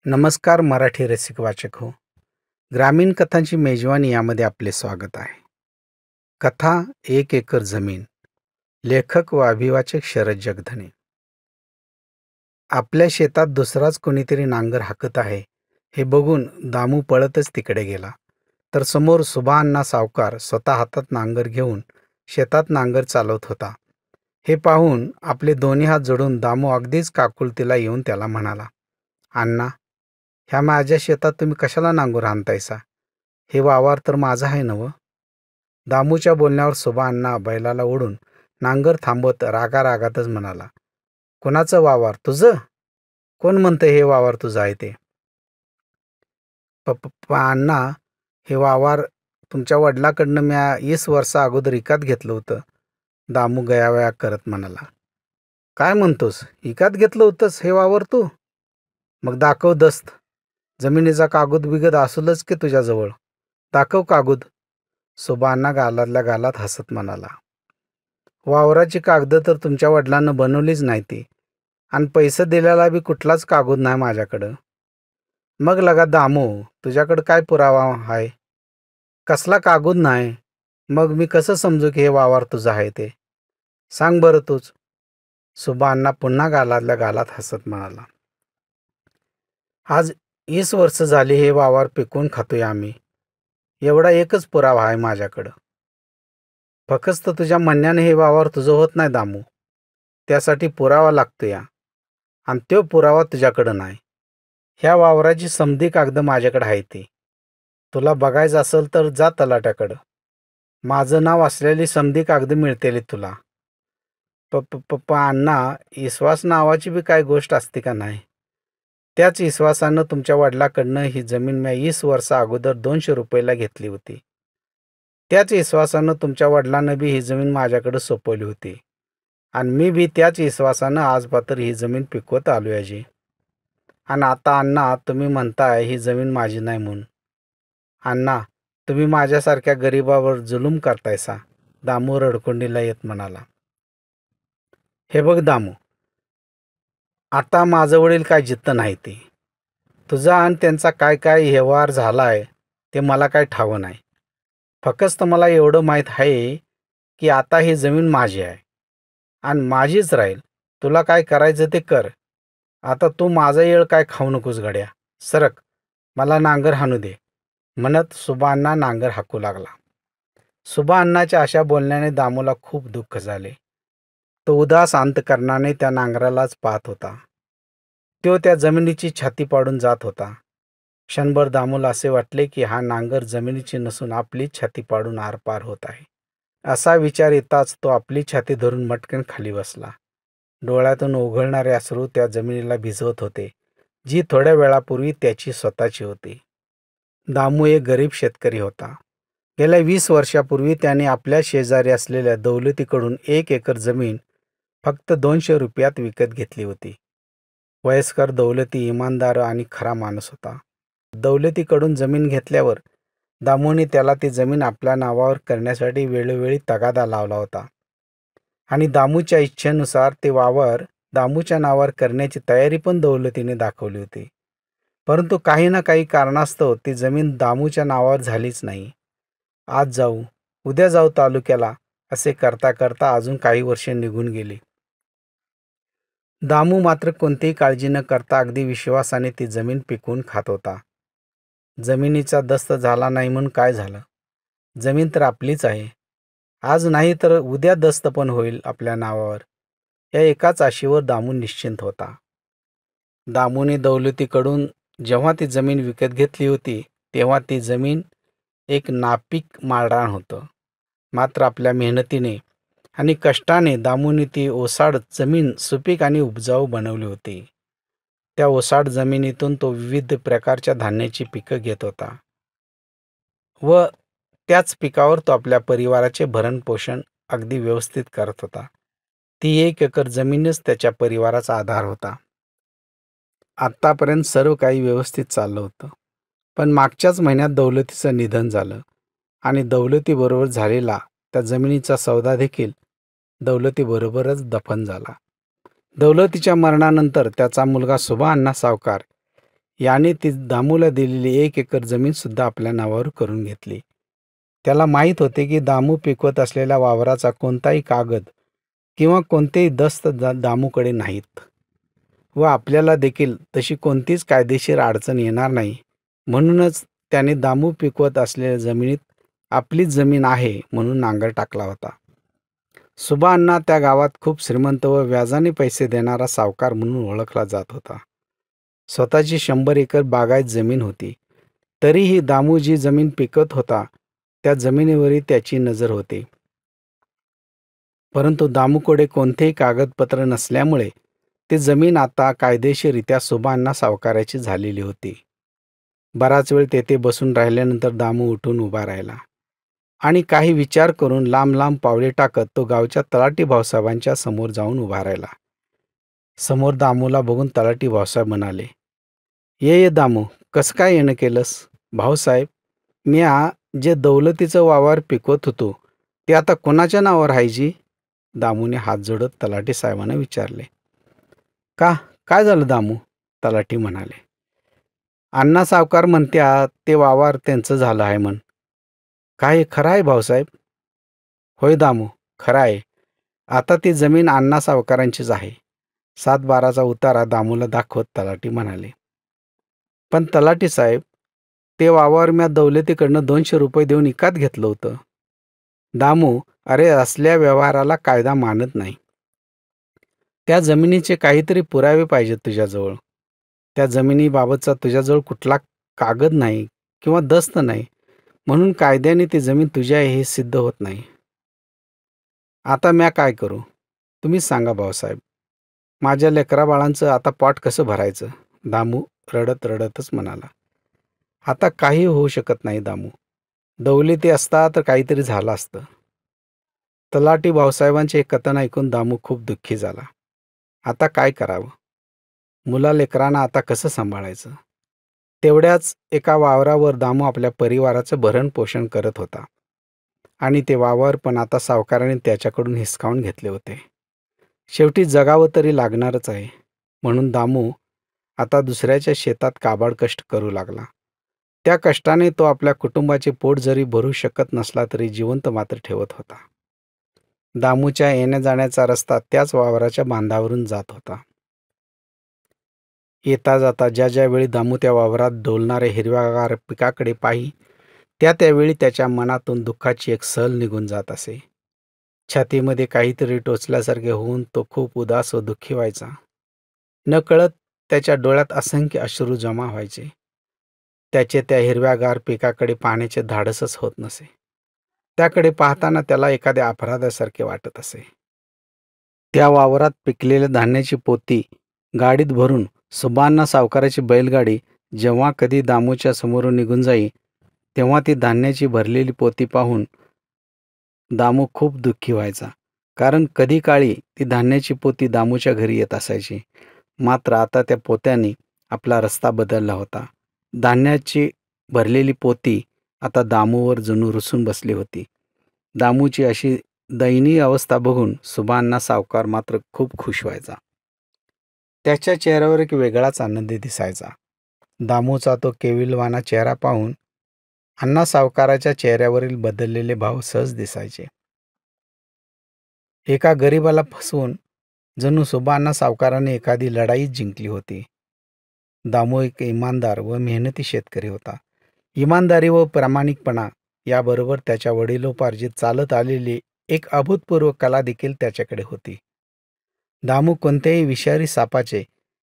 नमस्कार मराठी रसिक वाचक हो. ग्रामीण कथांची मेजवानी यामध्ये आपले स्वागत आहे. कथा एक एकर जमीन. लेखक व अभिवाचक शरद जगधने. आपल्या शेतात दुसराच कोणीतरी नांगर हाकत आहे हे बघून दामू पळतच तिकडे गेला. तर समोर सुभाअण्णा सावकार स्वतः हातात नांगर घेऊन शेतात नांगर चालवत होता. हे पाहून आपले दोन्ही हात जोडून दामू अगदीच काकुलतीला येऊन त्याला म्हणाला, अण्णा, ह्या माझ्या शेतात तुम्ही कशाला नांगूर आणतायसा? हे वावर तर माझं आहे नवं? दामूच्या बोलण्यावर सुभाअण्णा बैलाला ओढून नांगर थांबवत रागारागातच म्हणाला, कोणाचं वावर? तुझं? कोण म्हणतं हे वावर तुझं आहे ते? अण्णा, हे वावर तुमच्या वडिलाकडनं म्या 20 वर्षा अगोदर विकत घेतलं होतं. दामू गयावया करत म्हणाला. काय म्हणतोस? विकत घेतलं होतंस हे वावर तू? मग दाखव दस्त. जमिनीचा कागद बिगद असेलच की तुझ्याजवळ. दाखव कागद. सुभाअण्णा गालातल्या गालात हसत म्हणाला, वावराची कागद तर तुमच्या वडिलांना बनवलीच नाही ती, आणि पैसे दिलेला बी कुठलाच कागद नाही माझ्याकडं. मग लगा दामू, तुझ्याकडं काय पुरावा आहे? कसला कागद नाही? मग मी कसं समजू की हे वावर तुझं आहे ते? सांग बरं तूच. सुभाअण्णा पुन्हा गालातल्या गालात हसत म्हणाला, आज 20 वर्ष झाली हे वावर पिकवून खातोय आम्ही. एवढा एकच पुरावा आहे माझ्याकडं. फक्त तुझ्या म्हणण्याने हे वावर तुझं होत नाही दामू. त्यासाठी पुरावा लागतो या, आणि तो पुरावा तुझ्याकडं नाही. ह्या वावराची समधी कागद माझ्याकडे आहे ती. तुला बघायचं असेल तर जा तलाट्याकडं. माझं नाव असलेली समधी कागद मिळतेली तुला. अण्णा, विश्वास नावाची बी काय गोष्ट असते का नाही? त्याच विश्वासानं तुमच्या वडिलाकडनं ही जमीन मी 20 वर्षा अगोदर 200 रुपयाला घेतली होती. त्याच विश्वासानं तुमच्या वडिलांनं बी ही जमीन माझ्याकडे सोपवली होती, आणि मी बी त्याच विश्वासानं आजपातर ही जमीन पिकवत आलो याची. आणि आता अण्णा, तुम्ही म्हणताय ही जमीन माझी नाही म्हणून. अण्णा, तुम्ही माझ्यासारख्या गरीबावर जुलूम करतायसा. दामू रडकुंडीला येत म्हणाला. हे बघ दामू, आता माझं वडील काय जित्त नाही ते. तुझा आणि त्यांचा काय काय व्यवहार झालाय ते मला काय ठावं नाही. फक्त मला एवढं माहीत आहे की आता ही जमीन माझी आहे, आणि माझीच राहील. तुला काय करायचं ते कर. आता तू माझा येळ काय खाऊ नकोस गड्या. सरक, मला नांगर हाणू दे, म्हणत सुभाअण्णा नांगर हाकू लागला. सुभाअण्णाच्या अशा बोलण्याने दामूला खूप दुःख झाले. तो उदास अंतकरणाने त्या नांगरालाच पाहत होता. तो त्या जमिनीची छाती पाडून जात होता. क्षणभर दामूला असे वाटले की हा नांगर जमिनीची नसून आपलीच छाती पाडून आरपार होत आहे. असा विचार येताच तो आपली छाती धरून मटकन खाली बसला. डोळ्यातून ओघळणारे अश्रू त्या जमिनीला भिजवत होते, जी थोड्या वेळापूर्वी त्याची स्वतःची होती. दामू एक गरीब शेतकरी होता. गेल्या 20 वर्षापूर्वी त्याने आपल्या शेजारी असलेल्या दौलतीकडून 1 एकर जमीन फक्त 200 रुपयात विकत घेतली होती. वयस्कर दौलती इमानदार आणि खरा माणूस होता. दौलतीकडून जमीन घेतल्यावर दामूने त्याला ती जमीन आपल्या नावावर करण्यासाठी वेळोवेळी तगादा लावला होता, आणि दामूच्या इच्छेनुसार ते वावर दामूच्या नावावर करण्याची तयारी पण दौलतीने दाखवली होती. परंतु काही ना काही कारणास्तव ती जमीन दामूच्या नावावर झालीच नाही. आज जाऊ, उद्या जाऊ तालुक्याला, असे करता करता अजून काही वर्षे निघून गेली. दामू मात्र कोणतीही काळजी न करता अगदी विश्वासाने ती जमीन पिकवून खात होता. जमिनीचा दस्त झाला नाही म्हणून काय झालं? जमीन तर आपलीच आहे. आज नाही तर उद्या दस्त पण होईल आपल्या नावावर, या एकाच आशेवर दामू निश्चिंत होता. दामूने दौलतीकडून जेव्हा ती जमीन विकत घेतली होती तेव्हा ती जमीन एक नापीक माळरान होतं. मात्र आपल्या मेहनतीने आणि कष्टाने दामूने ती ओसाड जमीन सुपीक आणि उपजाऊ बनवली होती. त्या ओसाड जमिनीतून तो विविध प्रकारच्या धान्याची पिकं घेत होता, व त्याच पिकावर तो आपल्या परिवाराचे भरणपोषण अगदी व्यवस्थित करत होता. ती 1 एकर जमीनच त्याच्या परिवाराचा आधार होता. आत्तापर्यंत सर्व काही व्यवस्थित चाललं होतं, पण मागच्याच महिन्यात दौलतीचं निधन झालं, आणि दौलतीबरोबर झालेला त्या जमिनीचा सौदा देखील दौलतीबरोबरच दफन झाला. दौलतीच्या मरणानंतर त्याचा मुलगा सुभाअण्णा सावकार याने ती दामूला दिलेली 1 एकर जमीनसुद्धा आपल्या नावावर करून घेतली. त्याला माहीत होते की दामू पिकवत असलेल्या वावराचा कोणताही कागद किंवा कोणतेही दस्त दामूकडे नाहीत व आपल्याला देखील तशी कोणतीच कायदेशीर अडचण येणार नाही. म्हणूनच त्याने दामू पिकवत असलेल्या जमिनीत आपलीच जमीन आहे म्हणून नांगर टाकला होता. सुबा अण्णा त्या गावात खूप श्रीमंत व व्याजाने पैसे देणारा सावकार म्हणून ओळखला जात होता. स्वतःची 100 एकर बागायत जमीन होती. तरीही दामू जी जमीन पिकत होता त्या जमिनीवरही त्याची नजर होती. परंतु दामूकडे कोणतेही कागदपत्र नसल्यामुळे ती जमीन आता कायदेशीररित्या सुबा अण्णा सावकाराची झालेली होती. बराच वेळ तेथे बसून राहिल्यानंतर दामू उठून उभा राहिला आणि काही विचार करून लांब लांब पावले टाकत तो गावच्या तलाठी भाऊसाहेबांच्या समोर जाऊन उभा राहिला. समोर दामूला बघून तलाठी भाऊसाहेब म्हणाले, ये दामू, कसं काय येणं केलंस? भाऊसाहेब, मी जे दौलतीचं वावर पिकवत होतो ते आता कोणाच्या नावावर आहे जी? दामूने हात जोडत तलाठी साहेबांना विचारले. का, काय झालं दामू? तलाठी म्हणाले. अण्णा सावकार म्हणत्यात ते वावर त्यांचं झालं आहे म्हण. काय खरं आहे भाऊसाहेब? होय दामू, खरं आहे. आता ती जमीन अण्णा सावकारांचीच आहे. 7/12चा उतारा दामूला दाखवत तलाठी म्हणाले. पण तलाठी साहेब, ते वावर म्या दौलतीकडनं 200 रुपये देऊन विकत घेतलं होतं. दामू, अरे असल्या व्यवहाराला कायदा मानत नाही. त्या जमिनीचे काहीतरी पुरावे पाहिजेत तुझ्याजवळ. त्या जमिनीबाबतचा तुझ्याजवळ कुठला कागद नाही किंवा दस्त नाही, म्हणून कायद्याने ती जमीन तुझी आहे हे सिद्ध होत नाही. आता म्या काय करू? तुम्हीच सांगा भाऊसाहेब. माझ्या लेकराबाळांचं आता पोट कसं भरायचं? दामू रडत रडतच म्हणाला. आता काही होऊ शकत नाही दामू. दौलती असता तर काहीतरी झालं असतं. तलाठी भाऊसाहेबांचे हे कथन ऐकून दामू खूप दुःखी झाला. आता काय करावं? मुला लेकरांना आता कसं सांभाळायचं? तेवढ्याच एका वावरावर दामू आपल्या परिवाराचं भरण पोषण करत होता आणि ते वावर पण आता सावकाराने त्याच्याकडून हिसकावून घेतले होते. शेवटी जगावं तरी लागणारच आहे, म्हणून दामू आता दुसऱ्याच्या शेतात काबाड कष्ट करू लागला. त्या कष्टाने तो आपल्या कुटुंबाचे पोट जरी भरू शकत नसला तरी जिवंत मात्र ठेवत होता. दामूच्या येण्या जाण्याचा रस्ता त्याच वावराच्या बांधावरून जात होता. येता जाता ज्या ज्यावेळी दामू त्या वावरात डोलणाऱ्या हिरव्यागार पिकाकडे पाही, त्यावेळी त्याच्या मनातून दुःखाची एक सल निघून जात असे. छातीमध्ये काहीतरी टोचल्यासारखे होऊन तो खूप उदास व दुःखी व्हायचा. नकळत त्याच्या डोळ्यात असंख्य अश्रू जमा व्हायचे. त्याचे त्या हिरव्यागार पिकाकडे पाहण्याचे धाडसच होत नसे. त्याकडे पाहताना त्याला एखाद्या अपराधासारखे वाटत असे. त्या वावरात पिकलेल्या धान्याची पोती गाडीत भरून सुबा अण्णा सावकाराची बैलगाडी जेव्हा कधी दामूच्या समोरून निघून जाई, तेव्हा ती धान्याची भरलेली पोती पाहून दामू खूप दुःखी व्हायचा. कारण कधी काळी ती धान्याची पोती दामूच्या घरी येत असायची. मात्र आता त्या पोत्याने आपला रस्ता बदलला होता. धान्याची भरलेली पोती आता दामूवर जणू रुसून बसली होती. दामूची अशी दयनीय अवस्था बघून सुबा अण्णा सावकार मात्र खूप खुश व्हायचा. त्याच्या चेहऱ्यावर एक वेगळाच आनंद दिसायचा. दामूचा तो केविलवाणा चेहरा पाहून अण्णा सावकाराच्या चेहऱ्यावरील बदललेले भाव सहज दिसायचे. एका गरीबाला फसवून जणू सुबा अण्णा सावकाराने एखादी लढाईच जिंकली होती. दामू एक इमानदार व मेहनती शेतकरी होता. इमानदारी व प्रामाणिकपणा याबरोबर त्याच्या वडिलोपार्जित चालत आलेली एक अभूतपूर्व कला देखील त्याच्याकडे होती. दामू कोणत्याही विषारी सापाचे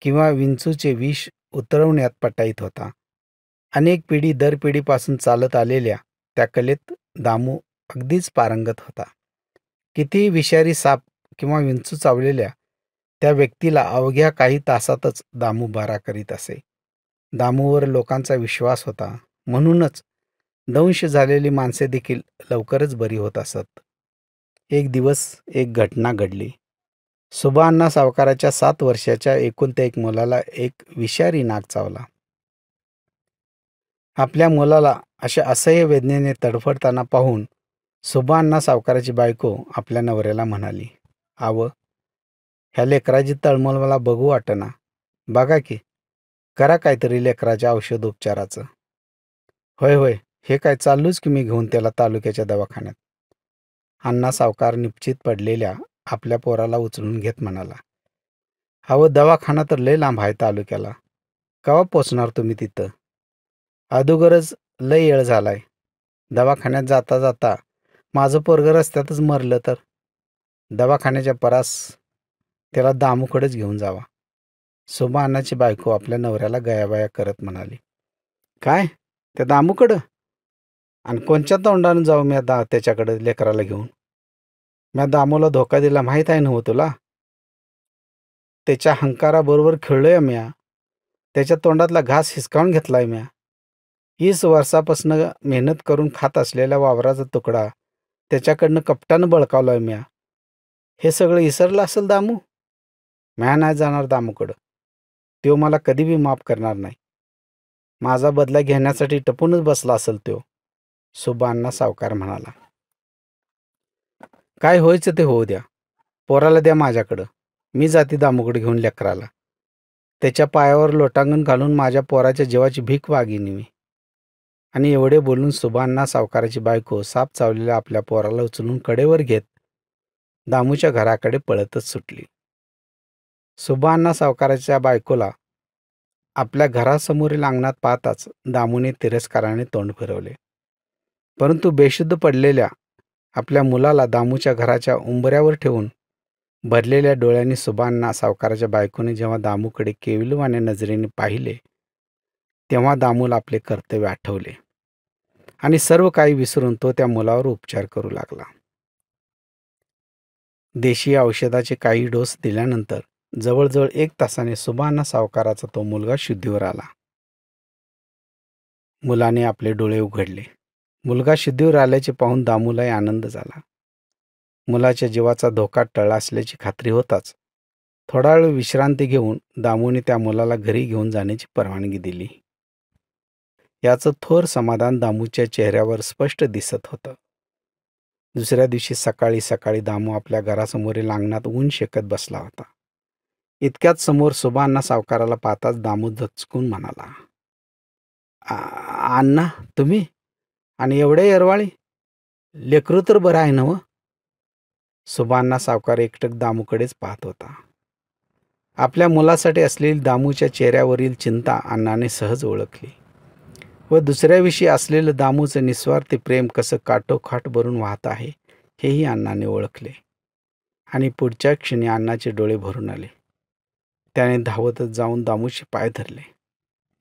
किंवा विंचूचे विष उतरवण्यात पटाईत होता. अनेक पिढी दर पिढीपासून चालत आलेल्या त्या कलेत दामू अगदीच पारंगत होता. कितीही विषारी साप किंवा विंचू चावलेल्या त्या व्यक्तीला अवघ्या काही तासातच दामू बरा करीत असे. दामूवर लोकांचा विश्वास होता, म्हणूनच दंश झालेली माणसे देखील लवकरच बरी होत असत. एक दिवस एक घटना घडली. सुबा अण्णा सावकाराच्या 7 वर्षाच्या एकुलत्या एक मुलाला एक विषारी नाग चावला. आपल्या मुलाला अशा असह्य वेदनेने तडफडताना पाहून सुबा अण्णा सावकाराची बायको आपल्या नवऱ्याला म्हणाली, "आव, ह्या लेकराची तळमळ मला बघू वाटना. बघा की, करा काहीतरी लेकराच्या औषधोपचाराचं. होय होय, हे काय चाललोच की मी घेऊन त्याला तालुक्याच्या दवाखान्यात. अण्णा सावकार निपचित पडलेल्या आपल्या पोराला उचलून घेत म्हणाला. अहो दवाखाना तर लय लांब आहे तालुक्याला. केव्हा पोचणार तुम्ही तिथं? अदोगरच लय येळ झालाय. दवाखान्यात जाता जाता माझं पोरगं रस्त्यातच मरलं तर? दवाखान्याच्या परास त्याला दामूकडेच घेऊन जावा. सोमा अण्णाची बायको आपल्या नवऱ्याला गयाबया करत म्हणाली. काय? त्या दामूकडं? आणि कोणच्या तोंडानं जाऊ मी त्याच्याकडे लेकराला घेऊन? म्या दामूला धोका दिला माहीत आहे नव्ह तुला? त्याच्या हंकाराबरोबर खेळलोय म्या. त्याच्या तोंडातला घास हिसकावून घेतलाय म्या. 20 वर्षापासनं मेहनत करून खात असलेल्या वावराचा तुकडा त्याच्याकडनं कपटानं बळकावलाय म्या. हे सगळं विसरलं असेल दामू? म्या नाही जाणार दामूकडं. त्यो मला कधी बी माफ करणार नाही. माझा बदला घेण्यासाठी टपूनच बसला असेल त्यो. सुब्बा सावकार म्हणाला. काय व्हायचं ते होऊ द्या. पोराला द्या माझ्याकडं. मी जाते दामूकडे घेऊन लेकराला. त्याच्या पायावर लोटांगण घालून माझ्या पोराच्या जीवाची भीक मागीन मी. आणि एवढे बोलून सुब्बा सावकाराची बायको साप चावलेल्या आपल्या पोराला उचलून कडेवर घेत दामूच्या घराकडे पळतच सुटली. सुब्बा सावकाराच्या बायकोला आपल्या घरासमोरील अंगणात पाहताच दामूने तिरस्काराने तोंड फिरवले. परंतु बेशुद्ध पडलेल्या आपल्या मुलाला दामूच्या घराच्या उंबऱ्यावर ठेवून भरलेल्या डोळ्यांनी सुब्बा सावकाराच्या बायकोने जेव्हा दामूकडे केविलवाण्या नजरेने पाहिले, तेव्हा दामूला आपले कर्तव्य आठवले आणि सर्व काही विसरून तो त्या मुलावर उपचार करू लागला. देशी औषधाचे काही डोस दिल्यानंतर जवळजवळ 1 तासाने सुब्बा सावकाराचा तो मुलगा शुद्धीवर आला. मुलाने आपले डोळे उघडले. मुलगा शुद्धीवर आल्याचे पाहून दामूलाही आनंद झाला. मुलाच्या जीवाचा धोका टळला असल्याची खात्री होताच थोडा वेळ विश्रांती घेऊन दामूने त्या मुलाला घरी घेऊन जाण्याची परवानगी दिली. याचं थोर समाधान दामूच्या चेहऱ्यावर स्पष्ट दिसत होतं. दुसऱ्या दिवशी सकाळी सकाळी दामू आपल्या घरासमोरील अंगणात ऊन शेकत बसला होता. इतक्यात समोर सुब्बा सावकाराला पाहताच दामू दचकून म्हणाला. अण्णा तुम्ही? आणि एवढे येरवाळी? लेकरू तर बरं आहे नव्ह? सुब्बा सावकार एकटक दामूकडेच पाहत होता. आपल्या मुलासाठी असलेली दामूच्या चेहऱ्यावरील चिंता अण्णाने सहज ओळखली व दुसऱ्याविषयी असलेलं दामूचं निस्वार्थी प्रेम कसं काठोकाठ भरून वाहत आहे हेही अण्णाने ओळखले. आणि पुढच्या क्षणी अण्णाचे डोळे भरून आले. त्याने धावतच जाऊन दामूचे पाय धरले.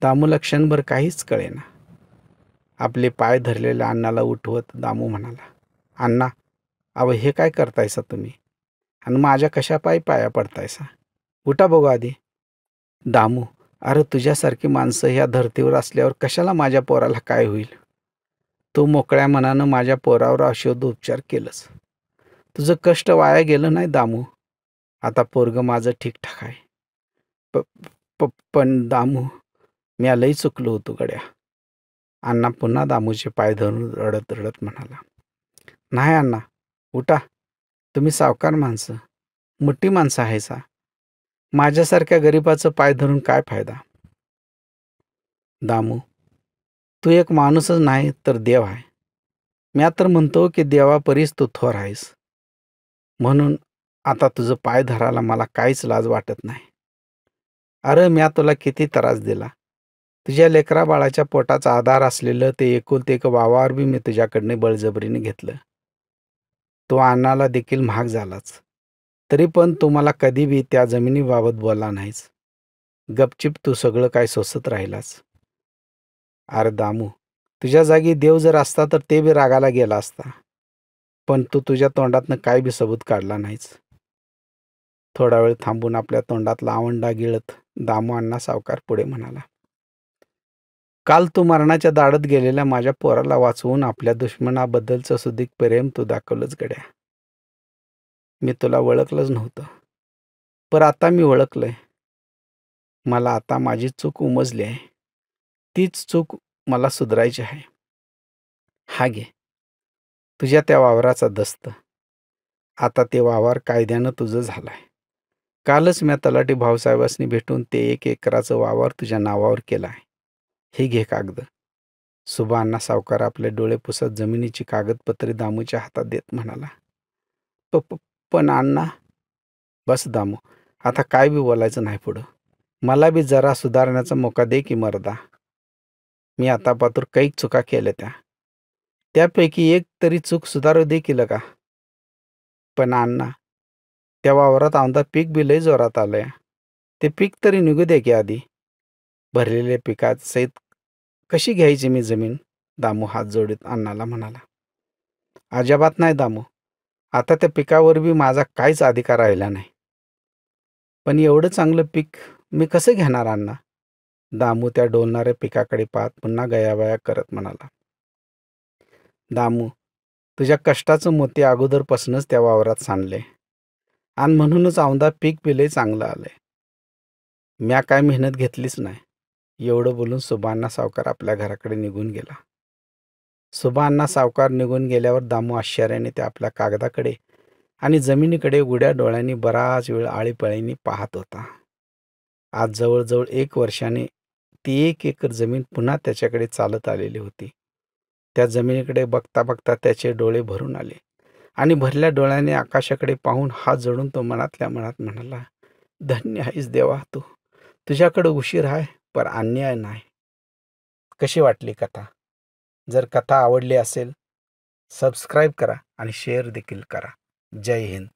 दामूला क्षणभर काहीच कळेना. आपले पाय धरलेल्या अण्णाला उठवत दामू म्हणाला. अण्णा, अहो हे काय करतायसा तुम्ही? आणि माझ्या कशा पाया पडतायसा? उठा बघू आधी. दामू, अरे तुझ्यासारखी माणसं ह्या धर्तीवर असल्यावर कशाला माझ्या पोराला काय होईल? तू मोकळ्या मनानं माझ्या पोरावर औषधोपचार केलंस. तुझं कष्ट वाया गेलं नाही दामू. आता पोरगं माझं ठीकठाक आहे. पण दामू, मी लई चुकलो होतो गड्या. अण्णा पुन्हा दामूचे पाय धरून रडत रडत म्हणाला. नाही अण्णा, उठा. तुम्ही सावकार माणसं, मोठी माणसं आहेसा. माझ्यासारख्या गरीबाचं पाय धरून काय फायदा? दामू, तू एक माणूसच नाही तर देव आहे. म्या तर म्हणतो की देवापरीच तू थोर आहेस. म्हणून आता तुझं पाय धरायला मला काहीच लाज वाटत नाही. अरे म्या तुला किती त्रास दिला. तुझ्या लेकरा बाळाच्या पोटाचा आधार असलेलं ते एकुलते एक वावर बी मी तुझ्याकडनं बळजबरीने घेतलं. तो अण्णाला देखील महाग झालाच. तरी पण तू मला कधी बी त्या जमिनीबाबत बोलला नाहीस. गपचिप तू सगळं काय सोसत राहिलास. अरे दामू, तुझ्या जागी देव जर असता तर ते बी रागाला गेला असता. पण तू तुझ्या तोंडातनं काय बी सबूत काढला नाहीस. थोडा वेळ थांबून आपल्या तोंडातला आवंडा गिळत दामू अण्णा सावकार पुढे म्हणाला. काल तू मरणाच्या दाढत गेलेल्या माझ्या पोराला वाचवून आपल्या दुश्मनाबद्दलचं सुदीक प्रेम तू दाखवलंच गड्या. मी तुला ओळखलंच नव्हतं. पण आता मी ओळखलंय. मला आता माझी चूक उमजली आहे. तीच चूक मला सुधारायची आहे. हा घे तुझ्या त्या वावराचा दस्त. आता ते वावर कायद्यानं तुझं झालंय. कालच मी तलाठी भाऊसाहेबांनी भेटून ते 1 एकराचं वावर तुझ्या नावावर केलं आहे. हे घे कागद. सुबा अण्णा सावकार आपले डोळे पुसत जमिनीची कागदपत्रे दामूच्या हातात देत म्हणाला. प प पण अण्णा. बस दामू, आता काय बी बोलायचं नाही पुढं. मला बी जरा सुधारण्याचा मोका दे की मर्दा. मी आतापातूर कैक चुका केल्या त्यापैकी एक तरी चूक सुधारू दे केलं का. पण अण्णा, त्या वावरात आमदा पीक बी लय जोरात आलंय. ते पीक तरी निघू दे की आधी. भरलेल्या पिकात सहित कशी घ्यायची मी जमीन. दामू हात जोडीत अण्णाला म्हणाला. अजिबात नाही दामू, आता त्या पिकावर बी माझा काहीच अधिकार राहिला नाही. पण एवढं चांगलं पीक मी कसं घेणार अण्णा. दामू त्या डोलणाऱ्या पिकाकडे पाहत पुन्हा गयावया करत म्हणाला. दामू, तुझ्या कष्टाचं मोती अगोदरपासूनच त्या वावरात सांडले आणि म्हणूनच औंदा पीक बी चांगलं आलंय. म्या काय मेहनत घेतलीच नाही. एवढं बोलून सुबाअण्णा सावकार आपल्या घराकडे निघून गेला. सुबाअण्णा सावकार निघून गेल्यावर दामू आश्चर्याने त्या आपल्या कागदाकडे आणि जमिनीकडे उघड्या डोळ्यांनी बराच वेळ आळीपाळीने पाहत होता. आज जवळजवळ 1 वर्षाने ती 1 एकर जमीन पुन्हा त्याच्याकडे चालत आलेली होती. त्या जमिनीकडे बघता बघता त्याचे डोळे भरून आले आणि भरल्या डोळ्याने आकाशाकडे पाहून हात जोडून तो मनातल्या मनात म्हणाला, धन्य आहेस देवा तू. तुझ्याकडे उशीर आहे पण अन्याय नाही. कशी वाटली कथा? जर कथा आवडली असेल सबस्क्राईब करा आणि शेअर देखील करा. जय हिंद.